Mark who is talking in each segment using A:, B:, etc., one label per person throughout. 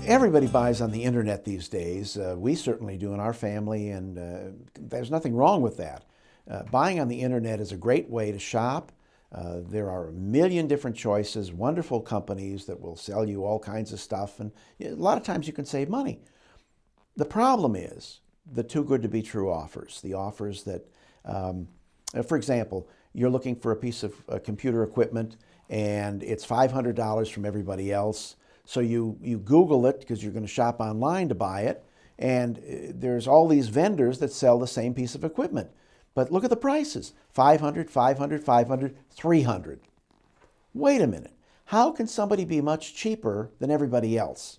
A: Everybody buys on the internet these days. We certainly do in our family, and there's nothing wrong with that. Buying on the internet is a great way to shop. There are a million different choices, wonderful companies that will sell you all kinds of stuff, and a lot of times you can save money. The problem is the too good to be true offers, the offers that, for example, you're looking for a piece of computer equipment and it's $500 from everybody else. So you Google it because you're going to shop online to buy it, and there's all these vendors that sell the same piece of equipment. But look at the prices, $500, $500, $500, $300. Wait a minute, how can somebody be much cheaper than everybody else?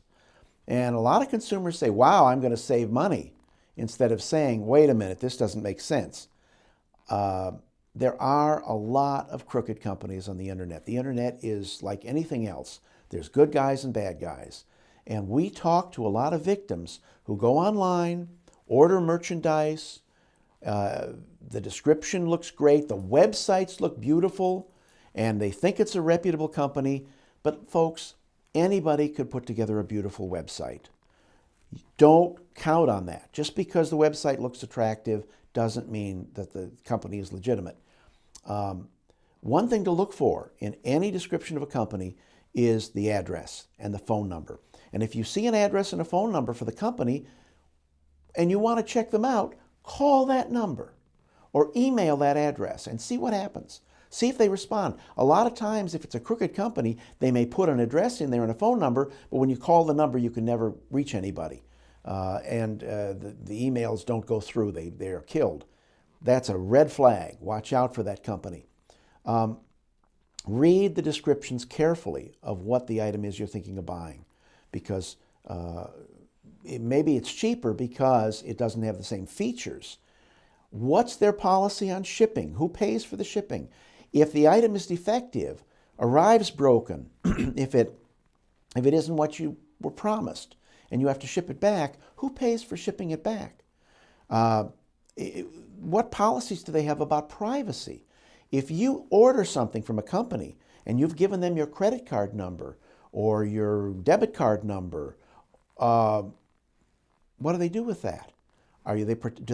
A: And a lot of consumers say, wow, I'm going to save money, instead of saying, wait a minute, this doesn't make sense. There are a lot of crooked companies on the internet. The internet is like anything else. There's good guys and bad guys. And we talk to a lot of victims who go online, order merchandise, the description looks great, the websites look beautiful, and they think it's a reputable company. But folks, anybody could put together a beautiful website. Don't count on that. Just because the website looks attractive doesn't mean that the company is legitimate. One thing to look for in any description of a company is the address and the phone number. And if you see an address and a phone number for the company and you want to check them out, call that number or email that address and see what happens. See if they respond. A lot of times, if it's a crooked company, they may put an address in there and a phone number, but when you call the number, you can never reach anybody. The emails don't go through. They're killed. That's a red flag. Watch out for that company. Read the descriptions carefully of what the item is you're thinking of buying, because maybe it's cheaper because it doesn't have the same features. What's their policy on shipping? Who pays for the shipping? If the item is defective, arrives broken, if it isn't what you were promised, and you have to ship it back, who pays for shipping it back? What policies do they have about privacy? If you order something from a company and you've given them your credit card number or your debit card number, what do they do with that? Do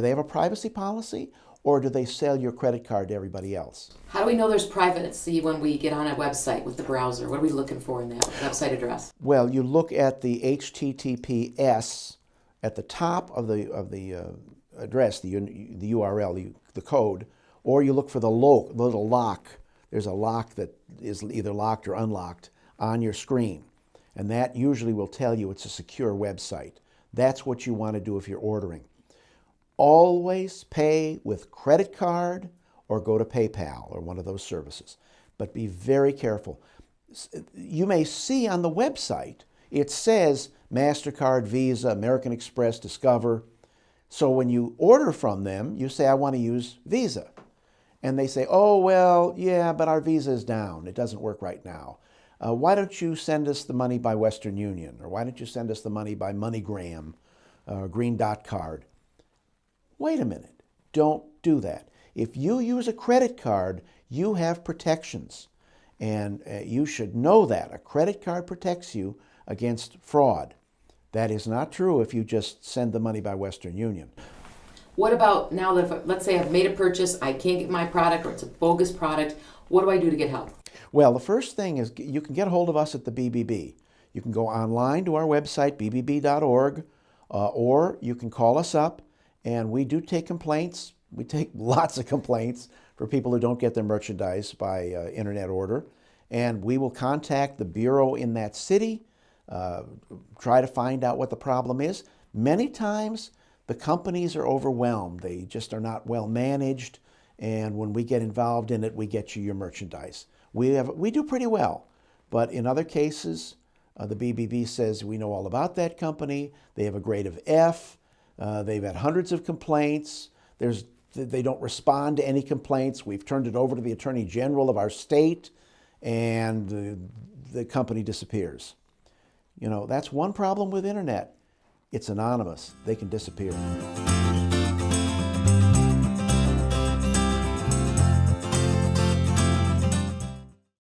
A: they have a privacy policy, or do they sell your credit card to everybody else?
B: How do we know there's privacy when we get on a website with the browser? What are we looking for in that website address?
A: Well, you look at the HTTPS at the top of the address, the URL, the code, or you look for the little lock. There's a lock that is either locked or unlocked on your screen, and that usually will tell you it's a secure website. That's what you want to do if you're ordering. Always pay with credit card or go to PayPal or one of those services. But be very careful. You may see on the website, it says MasterCard, Visa, American Express, Discover. So when you order from them, you say, I want to use Visa. And they say, oh, well, yeah, but our Visa is down. It doesn't work right now. Why don't you send us the money by Western Union? Or why don't you send us the money by MoneyGram, Green Dot Card? Wait a minute. Don't do that. If you use a credit card, you have protections. And you should know that. A credit card protects you against fraud. That is not true if you just send the money by Western Union.
B: What about now that, let's say I've made a purchase, I can't get my product, or it's a bogus product, what do I do to get help?
A: Well, the first thing is you can get a hold of us at the BBB. You can go online to our website, bbb.org, or you can call us up, and we do take complaints. We take lots of complaints for people who don't get their merchandise by internet order, and we will contact the bureau in that city, try to find out what the problem is. Many times, the companies are overwhelmed. They just are not well managed, and when we get involved in it, we get you your merchandise. We do pretty well, but in other cases, the BBB says we know all about that company. They have a grade of F. They've had hundreds of complaints. They don't respond to any complaints. We've turned it over to the Attorney General of our state, and the company disappears. You know, that's one problem with internet. It's anonymous. They can disappear.